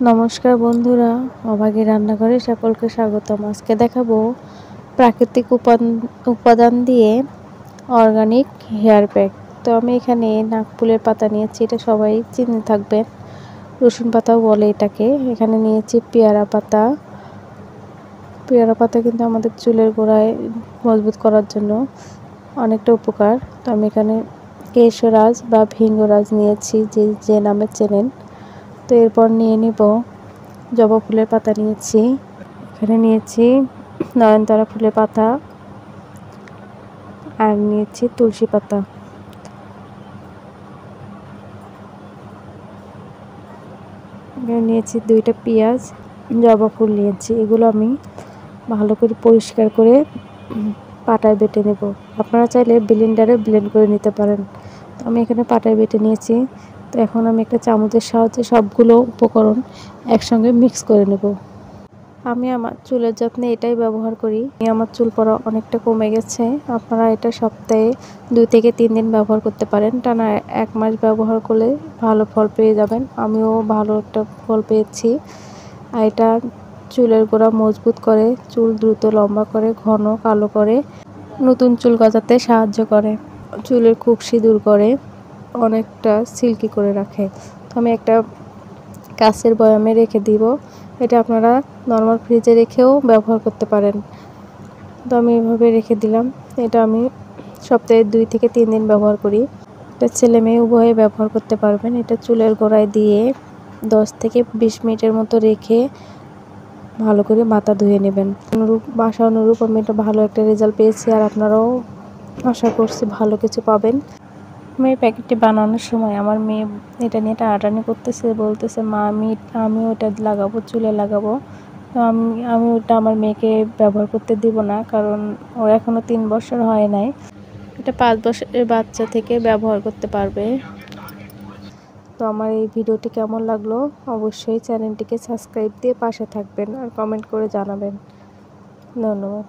নমস্কার বন্ধুরা, অভাগী রান্নাঘরে সকলকে স্বাগতম। আজকে দেখাবো প্রাকৃতিক উপাদান দিয়ে অর্গানিক হেয়ার প্যাক। তো আমি এখানে নাকফুলের পাতা নিয়েছি, এটা সবাই চিনে থাকবেন, রসুন পাতাও বলে এটাকে। এখানে নিয়েছি পেয়ারা পাতা। পেয়ারা পাতা কিন্তু আমাদের চুলের গোড়ায় মজবুত করার জন্য অনেকটা উপকার। তো আমি এখানে কেশরাজ বা ভৃঙ্গরাজ নিয়েছি, যে নামে চেনেন। তো এরপর নিয়ে নিব জবা ফুলের পাতা নিয়েছি, এখানে নিয়েছি নয়নতারা ফুলের পাতা, আর নিয়েছি তুলসী পাতা। এখানে নিয়েছি 2টা পেঁয়াজ, জবা ফুল নিয়েছি। এগুলো আমি ভালো করে পরিষ্কার করে পাটায় বেটে নেব। আপনারা চাইলে ব্লেন্ডারে ব্লেন্ড করে নিতে পারেন। তো আমি এখানে পাটায় বেটে নিয়েছি। তো এখন আমি একটা চামচের সাহায্যে সবগুলো উপকরণ একসঙ্গে মিক্স করে নেব। আমি আমার চুলের যত্নে এটাই ব্যবহার করি। আমার চুল পড়া অনেকটা কমে গেছে। আপনারা এটা সপ্তাহে 2 থেকে 3 দিন ব্যবহার করতে পারেন। টানা 1 মাস ব্যবহার করলে ভালো ফল পেয়ে যাবেন। আমিও ভালো একটা ফল পেয়েছি। আর এটা চুলের গোড়া মজবুত করে, চুল দ্রুত লম্বা করে, ঘন কালো করে, নতুন চুল গজাতে সাহায্য করে, চুলের খুশকি দূর করে, অনেকটা সিল্কি করে রাখে। তো আমি একটা কাচের বয়ামে রেখে দিব। এটা আপনারা নর্মাল ফ্রিজে রেখেও ব্যবহার করতে পারেন। তো আমি এভাবে রেখে দিলাম। এটা আমি সপ্তাহে 2 থেকে 3 দিন ব্যবহার করি। এটা ছেলে মেয়ে উভয়ে ব্যবহার করতে পারবেন। এটা চুলের গোড়ায় দিয়ে 10 থেকে 20 মিনিটের মতো রেখে ভালো করে মাথা ধুয়ে নেবেন। বাসা অনুরূপ আমি এটা ভালো একটা রেজাল্ট পেয়েছি, আর আপনারাও আশা করছি ভালো কিছু পাবেন। আমি এই প্যাকেটটি বানানোর সময় আমার মেয়ে এটা নিয়ে টানাটানি করতেছে, বলতেছে মা আমি ওটা লাগাবো, চুলে লাগাবো। তো আমি ওটা আমার মেয়েকে ব্যবহার করতে দিব না, কারণ ওর এখনও 3 বছর হয় নাই। এটা 5 বছরের বাচ্চা থেকে ব্যবহার করতে পারবে। তো আমার এই ভিডিওটি কেমন লাগলো অবশ্যই চ্যানেলটিকে সাবস্ক্রাইব দিয়ে পাশে থাকবেন, আর কমেন্ট করে জানাবেন। ধন্যবাদ।